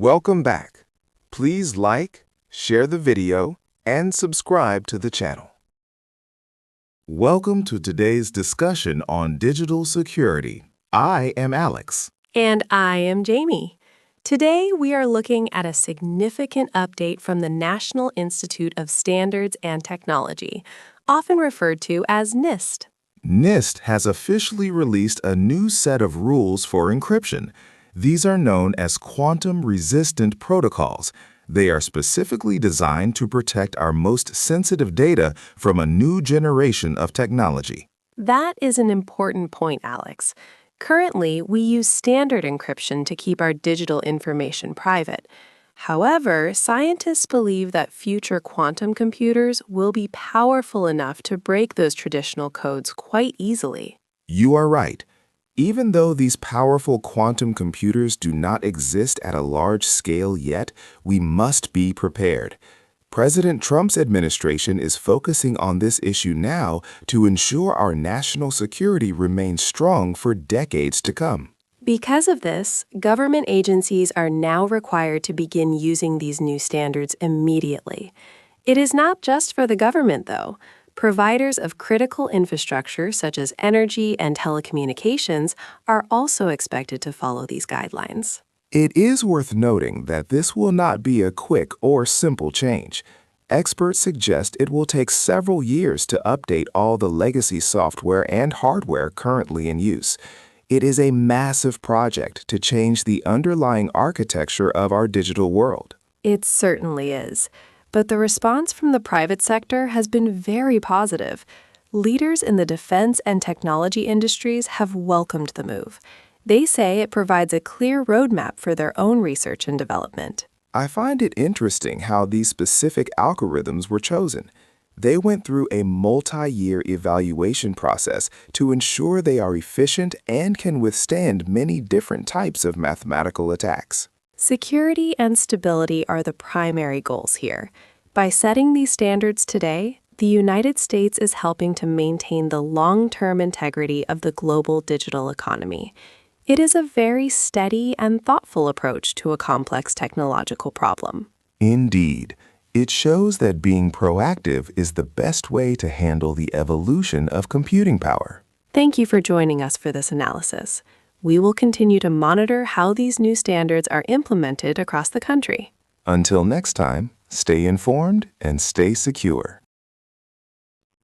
Welcome back. Please like, share the video, and subscribe to the channel. Welcome to today's discussion on digital security. I am Alex. And I am Jamie. Today, we are looking at a significant update from the National Institute of Standards and Technology, often referred to as NIST. NIST has officially released a new set of rules for encryption. These are known as quantum-resistant protocols. They are specifically designed to protect our most sensitive data from a new generation of technology. That is an important point, Alex. Currently, we use standard encryption to keep our digital information private. However, scientists believe that future quantum computers will be powerful enough to break those traditional codes quite easily. You are right. Even though these powerful quantum computers do not exist at a large scale yet, we must be prepared. President Trump's administration is focusing on this issue now to ensure our national security remains strong for decades to come. Because of this, government agencies are now required to begin using these new standards immediately. It is not just for the government, though. Providers of critical infrastructure, such as energy and telecommunications, are also expected to follow these guidelines. It is worth noting that this will not be a quick or simple change. Experts suggest it will take several years to update all the legacy software and hardware currently in use. It is a massive project to change the underlying architecture of our digital world. It certainly is. But the response from the private sector has been very positive. Leaders in the defense and technology industries have welcomed the move. They say it provides a clear roadmap for their own research and development. I find it interesting how these specific algorithms were chosen. They went through a multi-year evaluation process to ensure they are efficient and can withstand many different types of mathematical attacks. Security and stability are the primary goals here. By setting these standards today, the United States is helping to maintain the long-term integrity of the global digital economy. It is a very steady and thoughtful approach to a complex technological problem. Indeed, it shows that being proactive is the best way to handle the evolution of computing power. Thank you for joining us for this analysis. We will continue to monitor how these new standards are implemented across the country. Until next time, stay informed and stay secure.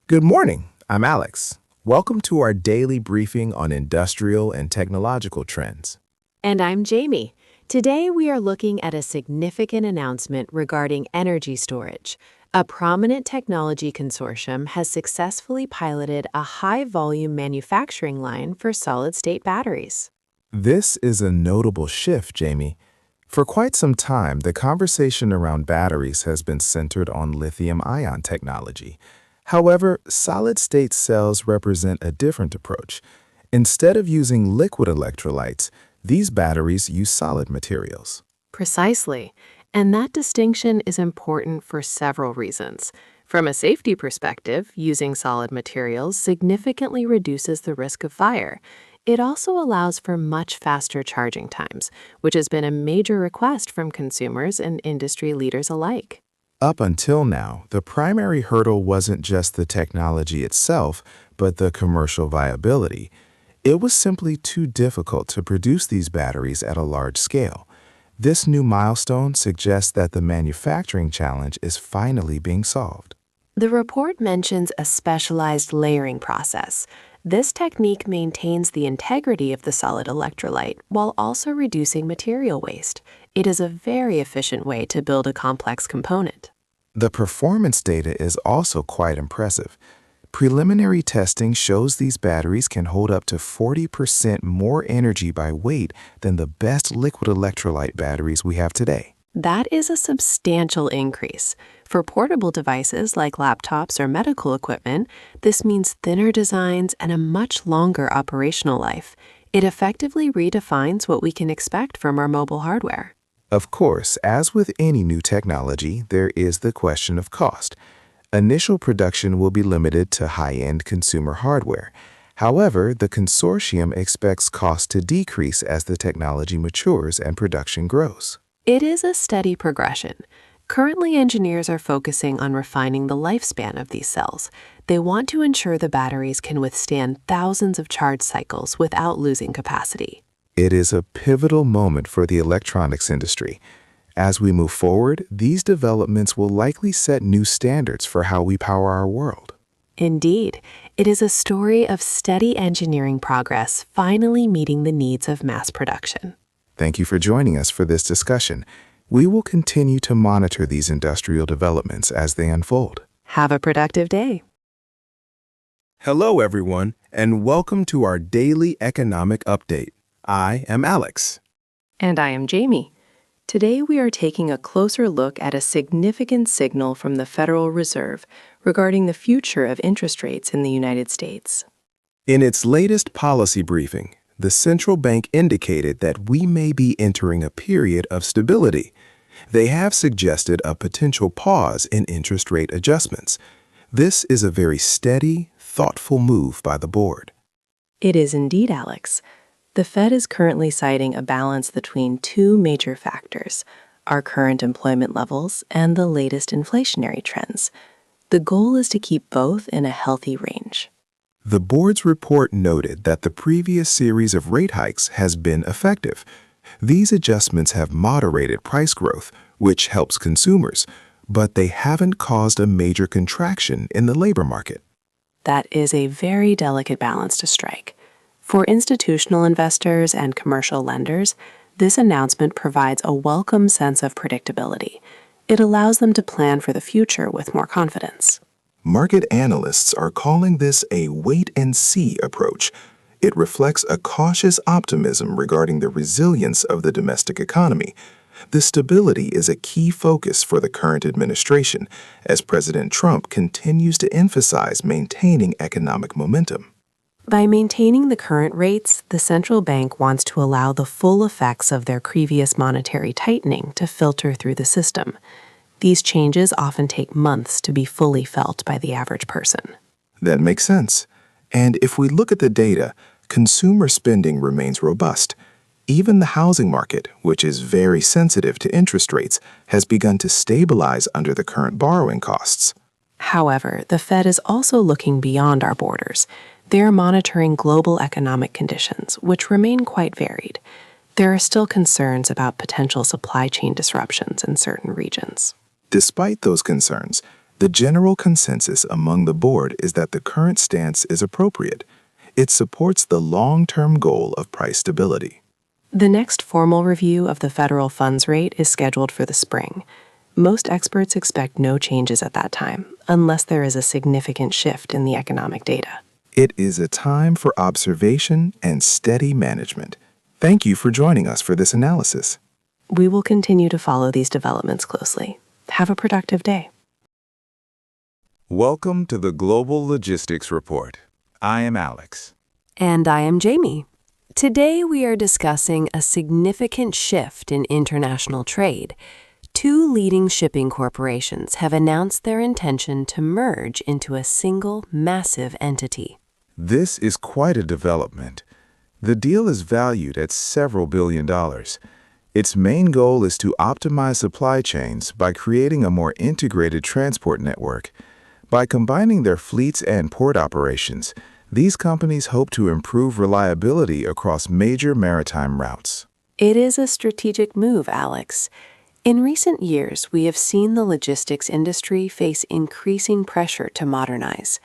Good morning, I'm Alex. Welcome to our daily briefing on industrial and technological trends. And I'm Jamie. Today we are looking at a significant announcement regarding energy storage. A prominent technology consortium has successfully piloted a high-volume manufacturing line for solid-state batteries. This is a notable shift, Jamie. For quite some time, the conversation around batteries has been centered on lithium-ion technology. However, solid-state cells represent a different approach. Instead of using liquid electrolytes, these batteries use solid materials. Precisely. And that distinction is important for several reasons. From a safety perspective, using solid materials significantly reduces the risk of fire. It also allows for much faster charging times, which has been a major request from consumers and industry leaders alike. Up until now, the primary hurdle wasn't just the technology itself, but the commercial viability. It was simply too difficult to produce these batteries at a large scale. This new milestone suggests that the manufacturing challenge is finally being solved. The report mentions a specialized layering process. This technique maintains the integrity of the solid electrolyte while also reducing material waste. It is a very efficient way to build a complex component. The performance data is also quite impressive. Preliminary testing shows these batteries can hold up to 40% more energy by weight than the best liquid electrolyte batteries we have today. That is a substantial increase. For portable devices like laptops or medical equipment, this means thinner designs and a much longer operational life. It effectively redefines what we can expect from our mobile hardware. Of course, as with any new technology, there is the question of cost. Initial production will be limited to high-end consumer hardware. However, the consortium expects costs to decrease as the technology matures and production grows. It is a steady progression. Currently, engineers are focusing on refining the lifespan of these cells. They want to ensure the batteries can withstand thousands of charge cycles without losing capacity. It is a pivotal moment for the electronics industry. As we move forward, these developments will likely set new standards for how we power our world. Indeed, it is a story of steady engineering progress finally meeting the needs of mass production. Thank you for joining us for this discussion. We will continue to monitor these industrial developments as they unfold. Have a productive day. Hello, everyone, and welcome to our daily economic update. I am Alex. And I am Jamie. Today we are taking a closer look at a significant signal from the Federal Reserve regarding the future of interest rates in the United States. In its latest policy briefing, the central bank indicated that we may be entering a period of stability. They have suggested a potential pause in interest rate adjustments. This is a very steady, thoughtful move by the board. It is indeed, Alex. The Fed is currently citing a balance between two major factors, our current employment levels and the latest inflationary trends. The goal is to keep both in a healthy range. The board's report noted that the previous series of rate hikes has been effective. These adjustments have moderated price growth, which helps consumers, but they haven't caused a major contraction in the labor market. That is a very delicate balance to strike. For institutional investors and commercial lenders, this announcement provides a welcome sense of predictability. It allows them to plan for the future with more confidence. Market analysts are calling this a wait-and-see approach. It reflects a cautious optimism regarding the resilience of the domestic economy. The stability is a key focus for the current administration, as President Trump continues to emphasize maintaining economic momentum. By maintaining the current rates, the central bank wants to allow the full effects of their previous monetary tightening to filter through the system. These changes often take months to be fully felt by the average person. That makes sense. And if we look at the data, consumer spending remains robust. Even the housing market, which is very sensitive to interest rates, has begun to stabilize under the current borrowing costs. However, the Fed is also looking beyond our borders. They are monitoring global economic conditions, which remain quite varied. There are still concerns about potential supply chain disruptions in certain regions. Despite those concerns, the general consensus among the board is that the current stance is appropriate. It supports the long-term goal of price stability. The next formal review of the federal funds rate is scheduled for the spring. Most experts expect no changes at that time, unless there is a significant shift in the economic data. It is a time for observation and steady management. Thank you for joining us for this analysis. We will continue to follow these developments closely. Have a productive day. Welcome to the Global Logistics Report. I am Alex. And I am Jamie. Today we are discussing a significant shift in international trade. Two leading shipping corporations have announced their intention to merge into a single massive entity. This is quite a development. The deal is valued at several $billions. Its main goal is to optimize supply chains by creating a more integrated transport network. By combining their fleets and port operations, these companies hope to improve reliability across major maritime routes. It is a strategic move, Alex. In recent years, we have seen the logistics industry face increasing pressure to modernize.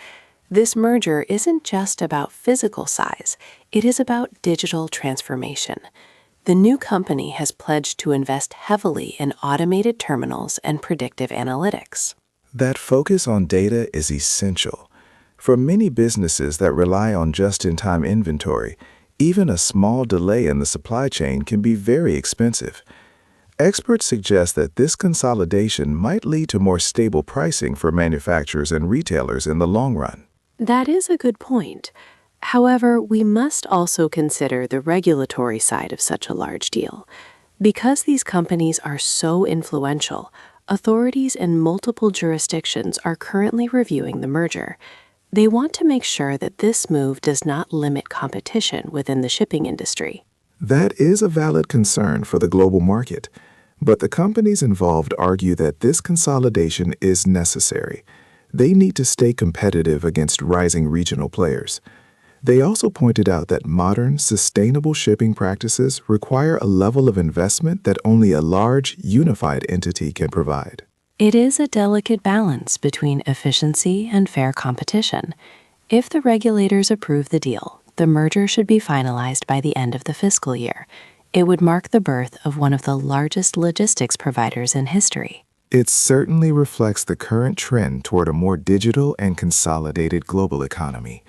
This merger isn't just about physical size, it is about digital transformation. The new company has pledged to invest heavily in automated terminals and predictive analytics. That focus on data is essential. For many businesses that rely on just-in-time inventory, even a small delay in the supply chain can be very expensive. Experts suggest that this consolidation might lead to more stable pricing for manufacturers and retailers in the long run. That is a good point. However, we must also consider the regulatory side of such a large deal. Because these companies are so influential, authorities in multiple jurisdictions are currently reviewing the merger. They want to make sure that this move does not limit competition within the shipping industry. That is a valid concern for the global market. But the companies involved argue that this consolidation is necessary. They need to stay competitive against rising regional players. They also pointed out that modern, sustainable shipping practices require a level of investment that only a large, unified entity can provide. It is a delicate balance between efficiency and fair competition. If the regulators approve the deal, the merger should be finalized by the end of the fiscal year. It would mark the birth of one of the largest logistics providers in history. It certainly reflects the current trend toward a more digital and consolidated global economy.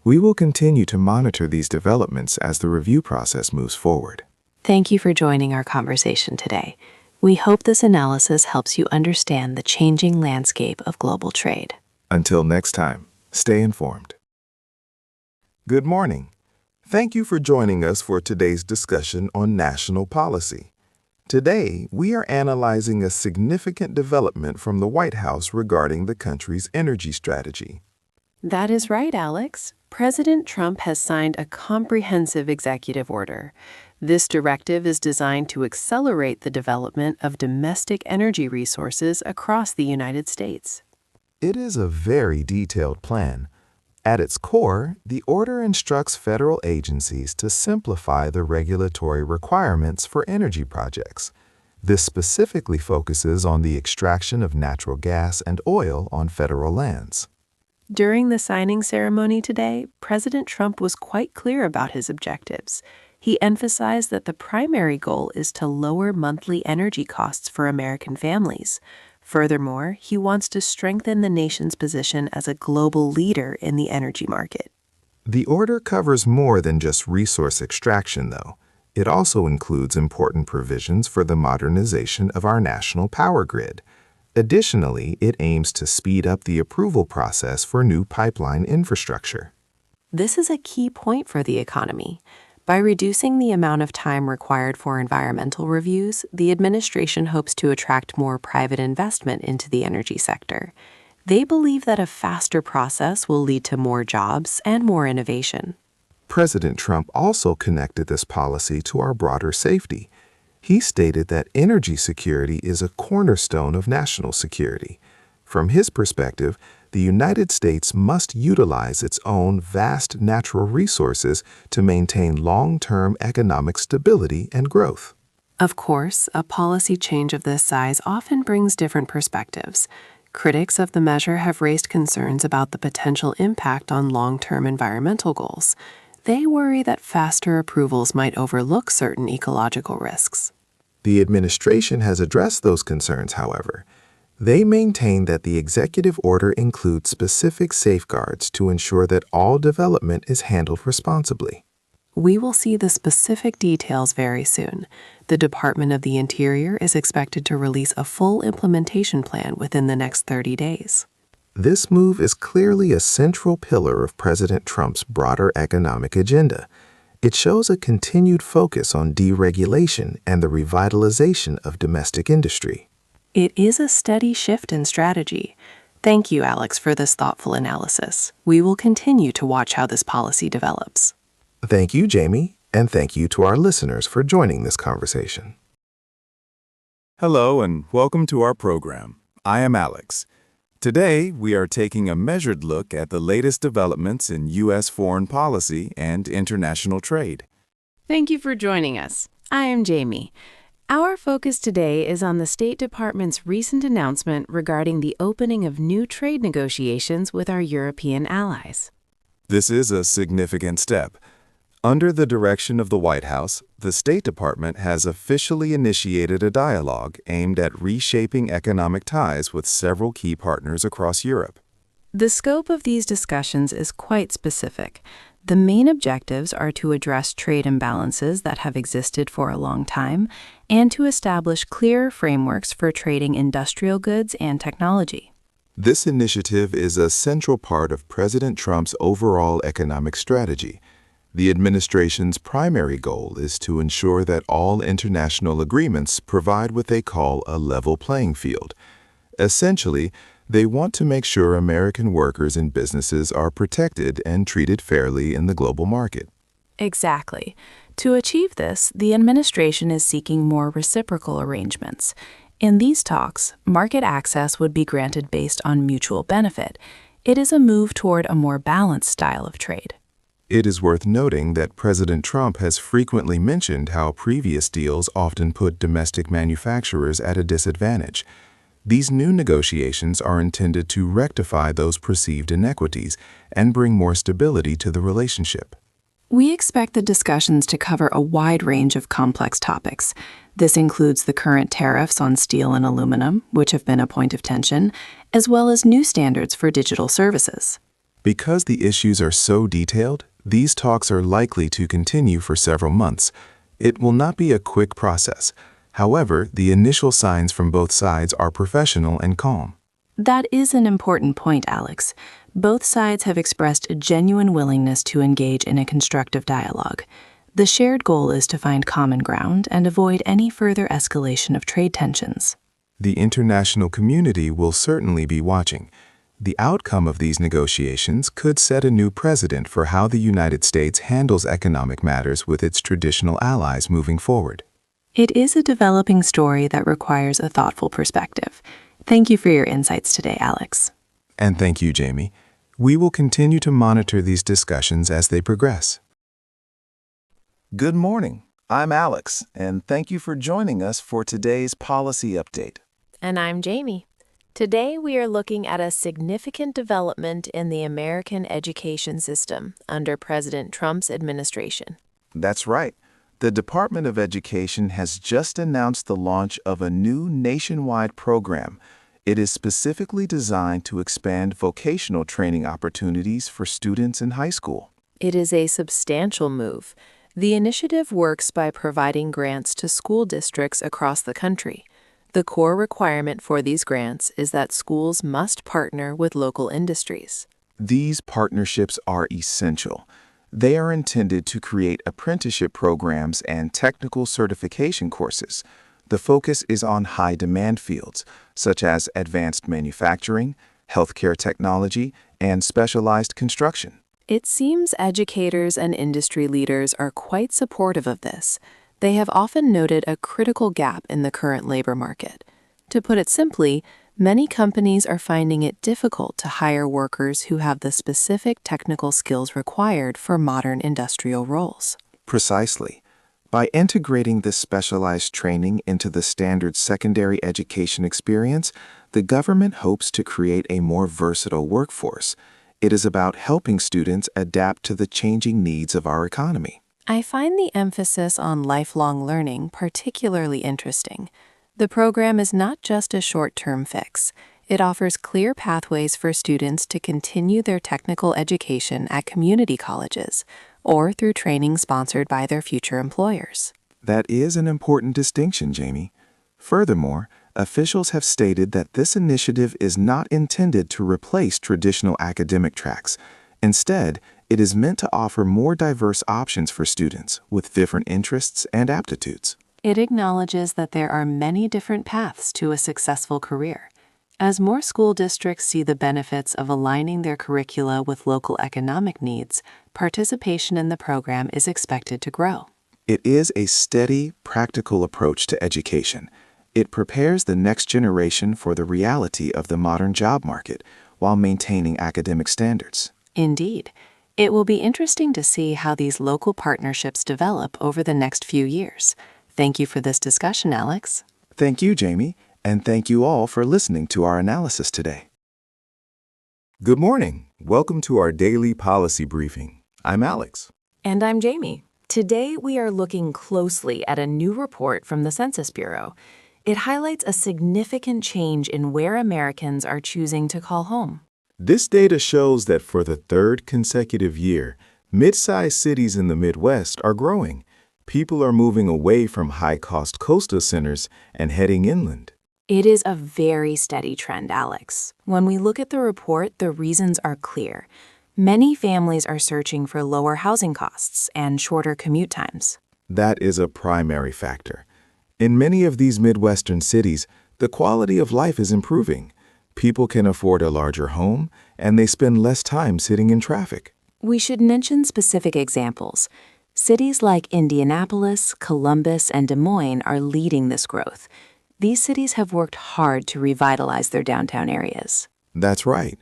We will continue to monitor these developments as the review process moves forward. Thank you for joining our conversation today. We hope this analysis helps you understand the changing landscape of global trade. Until next time, stay informed. Good morning. Thank you for joining us for today's discussion on national policy. Today, we are analyzing a significant development from the White House regarding the country's energy strategy. That is right, Alex. President Trump has signed a comprehensive executive order. This directive is designed to accelerate the development of domestic energy resources across the United States. It is a very detailed plan. At its core, the order instructs federal agencies to simplify the regulatory requirements for energy projects. This specifically focuses on the extraction of natural gas and oil on federal lands. During the signing ceremony today, President Trump was quite clear about his objectives. He emphasized that the primary goal is to lower monthly energy costs for American families. Furthermore, he wants to strengthen the nation's position as a global leader in the energy market. The order covers more than just resource extraction, though. It also includes important provisions for the modernization of our national power grid. Additionally, it aims to speed up the approval process for new pipeline infrastructure. This is a key point for the economy. By reducing the amount of time required for environmental reviews, the administration hopes to attract more private investment into the energy sector. They believe that a faster process will lead to more jobs and more innovation. President Trump also connected this policy to our broader safety. He stated that energy security is a cornerstone of national security. From his perspective, the United States must utilize its own vast natural resources to maintain long-term economic stability and growth. Of course, a policy change of this size often brings different perspectives. Critics of the measure have raised concerns about the potential impact on long-term environmental goals. They worry that faster approvals might overlook certain ecological risks. The administration has addressed those concerns, however. They maintain that the executive order includes specific safeguards to ensure that all development is handled responsibly. We will see the specific details very soon. The Department of the Interior is expected to release a full implementation plan within the next 30 days. This move is clearly a central pillar of President Trump's broader economic agenda. It shows a continued focus on deregulation and the revitalization of domestic industry. It is a steady shift in strategy. Thank you, Alex, for this thoughtful analysis. We will continue to watch how this policy develops. Thank you, Jamie, and thank you to our listeners for joining this conversation. Hello and welcome to our program. I am Alex. Today, we are taking a measured look at the latest developments in U.S. foreign policy and international trade. Thank you for joining us. I am Jamie. Our focus today is on the State Department's recent announcement regarding the opening of new trade negotiations with our European allies. This is a significant step. Under the direction of the White House, the State Department has officially initiated a dialogue aimed at reshaping economic ties with several key partners across Europe. The scope of these discussions is quite specific. The main objectives are to address trade imbalances that have existed for a long time and to establish clearer frameworks for trading industrial goods and technology. This initiative is a central part of President Trump's overall economic strategy. The administration's primary goal is to ensure that all international agreements provide what they call a level playing field. Essentially, they want to make sure American workers and businesses are protected and treated fairly in the global market. Exactly. To achieve this, the administration is seeking more reciprocal arrangements. In these talks, market access would be granted based on mutual benefit. It is a move toward a more balanced style of trade. It is worth noting that President Trump has frequently mentioned how previous deals often put domestic manufacturers at a disadvantage. These new negotiations are intended to rectify those perceived inequities and bring more stability to the relationship. We expect the discussions to cover a wide range of complex topics. This includes the current tariffs on steel and aluminum, which have been a point of tension, as well as new standards for digital services. Because the issues are so detailed, these talks are likely to continue for several months. It will not be a quick process. However, the initial signs from both sides are professional and calm. That is an important point, Alex. Both sides have expressed a genuine willingness to engage in a constructive dialogue. The shared goal is to find common ground and avoid any further escalation of trade tensions. The international community will certainly be watching. The outcome of these negotiations could set a new precedent for how the United States handles economic matters with its traditional allies moving forward. It is a developing story that requires a thoughtful perspective. Thank you for your insights today, Alex. And thank you, Jamie. We will continue to monitor these discussions as they progress. Good morning. I'm Alex, and thank you for joining us for today's policy update. And I'm Jamie. Today we are looking at a significant development in the American education system under President Trump's administration. That's right. The Department of Education has just announced the launch of a new nationwide program. It is specifically designed to expand vocational training opportunities for students in high school. It is a substantial move. The initiative works by providing grants to school districts across the country. The core requirement for these grants is that schools must partner with local industries. These partnerships are essential. They are intended to create apprenticeship programs and technical certification courses. The focus is on high-demand fields, such as advanced manufacturing, healthcare technology, and specialized construction. It seems educators and industry leaders are quite supportive of this. They have often noted a critical gap in the current labor market. To put it simply, many companies are finding it difficult to hire workers who have the specific technical skills required for modern industrial roles. Precisely. By integrating this specialized training into the standard secondary education experience, the government hopes to create a more versatile workforce. It is about helping students adapt to the changing needs of our economy. I find the emphasis on lifelong learning particularly interesting. The program is not just a short-term fix. It offers clear pathways for students to continue their technical education at community colleges or through training sponsored by their future employers. That is an important distinction, Jamie. Furthermore, officials have stated that this initiative is not intended to replace traditional academic tracks. Instead, it is meant to offer more diverse options for students with different interests and aptitudes. It acknowledges that there are many different paths to a successful career. As more school districts see the benefits of aligning their curricula with local economic needs, participation in the program is expected to grow. It is a steady, practical approach to education. It prepares the next generation for the reality of the modern job market while maintaining academic standards. Indeed. It will be interesting to see how these local partnerships develop over the next few years. Thank you for this discussion, Alex. Thank you, Jamie, and thank you all for listening to our analysis today. Good morning. Welcome to our daily policy briefing. I'm Alex. And I'm Jamie. Today we are looking closely at a new report from the Census Bureau. It highlights a significant change in where Americans are choosing to call home. This data shows that for the third consecutive year, mid-sized cities in the Midwest are growing. People are moving away from high-cost coastal centers and heading inland. It is a very steady trend, Alex. When we look at the report, the reasons are clear. Many families are searching for lower housing costs and shorter commute times. That is a primary factor. In many of these Midwestern cities, the quality of life is improving. People can afford a larger home, and they spend less time sitting in traffic. We should mention specific examples. Cities like Indianapolis, Columbus, and Des Moines are leading this growth. These cities have worked hard to revitalize their downtown areas. That's right.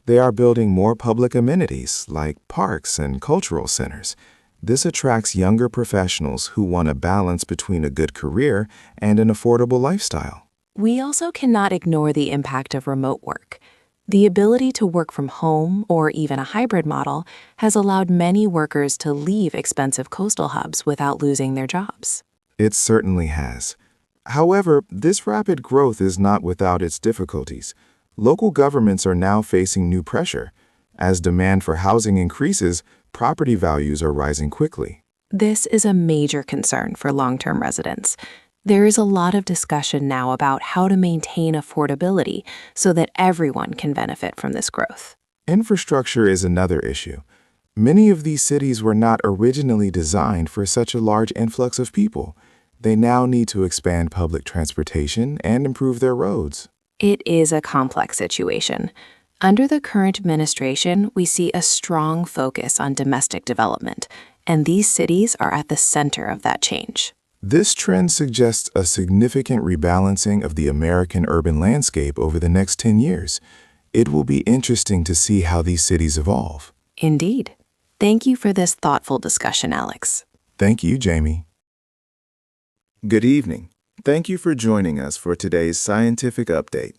They are building more public amenities like parks and cultural centers. This attracts younger professionals who want a balance between a good career and an affordable lifestyle. We also cannot ignore the impact of remote work. The ability to work from home, or even a hybrid model, has allowed many workers to leave expensive coastal hubs without losing their jobs. It certainly has. However, this rapid growth is not without its difficulties. Local governments are now facing new pressure. As demand for housing increases, property values are rising quickly. This is a major concern for long-term residents. There is a lot of discussion now about how to maintain affordability so that everyone can benefit from this growth. Infrastructure is another issue. Many of these cities were not originally designed for such a large influx of people. They now need to expand public transportation and improve their roads. It is a complex situation. Under the current administration, we see a strong focus on domestic development, and these cities are at the center of that change. This trend suggests a significant rebalancing of the American urban landscape over the next 10 years. It will be interesting to see how these cities evolve. Indeed. Thank you for this thoughtful discussion, Alex. Thank you, Jamie. Good evening. Thank you for joining us for today's scientific update.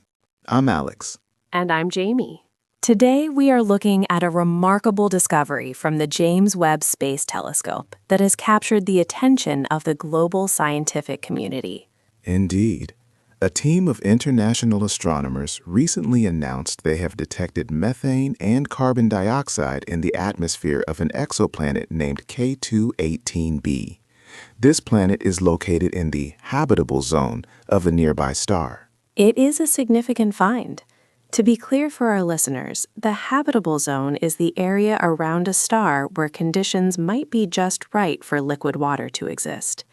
I'm Alex. And I'm Jamie. Today, we are looking at a remarkable discovery from the James Webb Space Telescope that has captured the attention of the global scientific community. Indeed. A team of international astronomers recently announced they have detected methane and carbon dioxide in the atmosphere of an exoplanet named K2-18b. This planet is located in the habitable zone of a nearby star. It is a significant find. To be clear for our listeners, the habitable zone is the area around a star where conditions might be just right for liquid water to exist.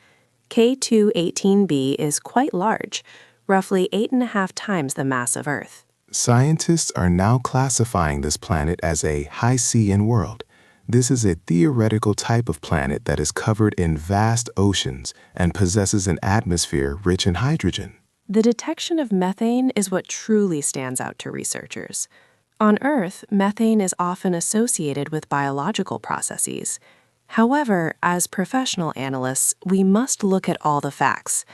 K2-18b is quite large, roughly 8.5 times the mass of Earth. Scientists are now classifying this planet as a high CN world. This is a theoretical type of planet that is covered in vast oceans and possesses an atmosphere rich in hydrogen. The detection of methane is what truly stands out to researchers. On Earth, methane is often associated with biological processes. However, as professional analysts, we must look at all the facts.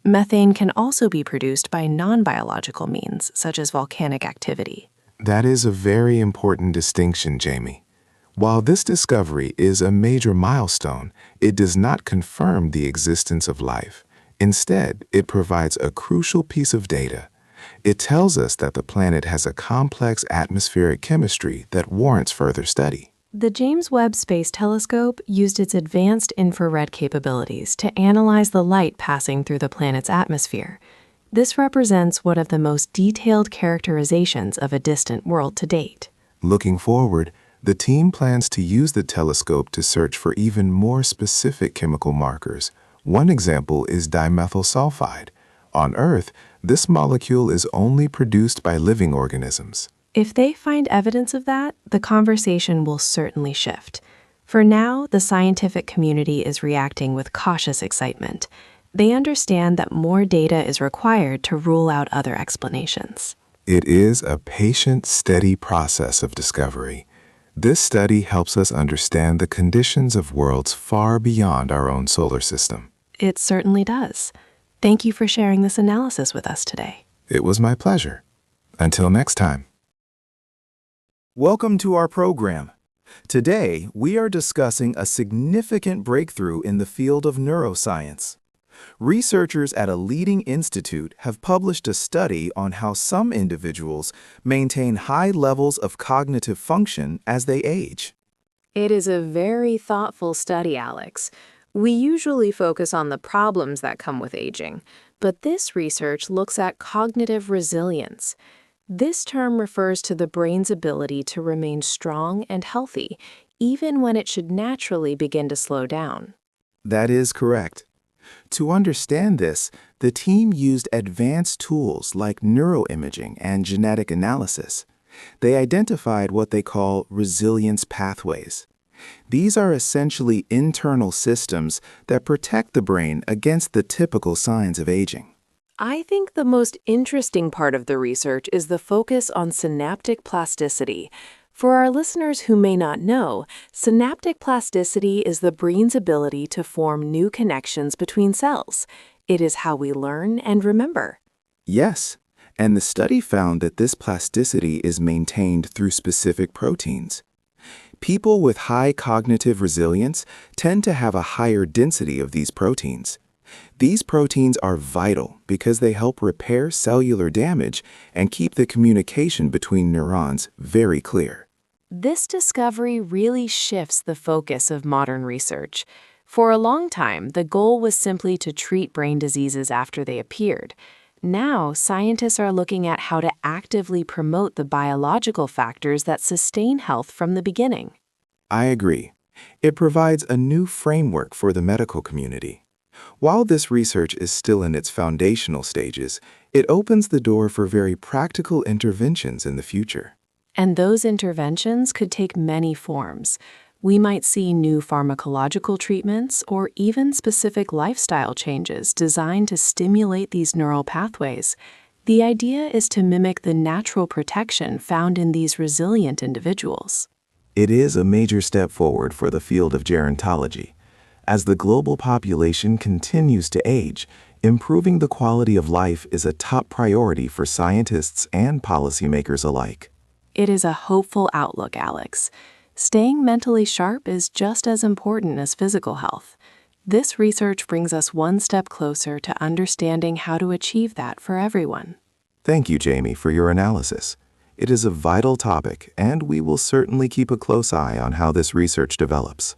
Methane can also be produced by non-biological means, such as volcanic activity. That is a very important distinction, Jamie. While this discovery is a major milestone, it does not confirm the existence of life. Instead, it provides a crucial piece of data. It tells us that the planet has a complex atmospheric chemistry that warrants further study. The James Webb Space Telescope used its advanced infrared capabilities to analyze the light passing through the planet's atmosphere. This represents one of the most detailed characterizations of a distant world to date. Looking forward, the team plans to use the telescope to search for even more specific chemical markers. One example is dimethyl sulfide. On Earth, this molecule is only produced by living organisms. If they find evidence of that, the conversation will certainly shift. For now, the scientific community is reacting with cautious excitement. They understand that more data is required to rule out other explanations. It is a patient, steady process of discovery. This study helps us understand the conditions of worlds far beyond our own solar system. It certainly does. Thank you for sharing this analysis with us today. It was my pleasure. Until next time. Welcome to our program. Today, we are discussing a significant breakthrough in the field of neuroscience. Researchers at a leading institute have published a study on how some individuals maintain high levels of cognitive function as they age. It is a very thoughtful study, Alex. We usually focus on the problems that come with aging, but this research looks at cognitive resilience. This term refers to the brain's ability to remain strong and healthy, even when it should naturally begin to slow down. That is correct. To understand this, the team used advanced tools like neuroimaging and genetic analysis. They identified what they call resilience pathways. These are essentially internal systems that protect the brain against the typical signs of aging. I think the most interesting part of the research is the focus on synaptic plasticity. For our listeners who may not know, synaptic plasticity is the brain's ability to form new connections between cells. It is how we learn and remember. Yes, and the study found that this plasticity is maintained through specific proteins. People with high cognitive resilience tend to have a higher density of these proteins. These proteins are vital because they help repair cellular damage and keep the communication between neurons very clear. This discovery really shifts the focus of modern research. For a long time, the goal was simply to treat brain diseases after they appeared. Now, scientists are looking at how to actively promote the biological factors that sustain health from the beginning. I agree. It provides a new framework for the medical community. While this research is still in its foundational stages, it opens the door for very practical interventions in the future. And those interventions could take many forms. We might see new pharmacological treatments or even specific lifestyle changes designed to stimulate these neural pathways. The idea is to mimic the natural protection found in these resilient individuals. It is a major step forward for the field of gerontology. As the global population continues to age, improving the quality of life is a top priority for scientists and policymakers alike. It is a hopeful outlook, Alex. Staying mentally sharp is just as important as physical health. This research brings us one step closer to understanding how to achieve that for everyone. Thank you, Jamie, for your analysis. It is a vital topic, and we will certainly keep a close eye on how this research develops.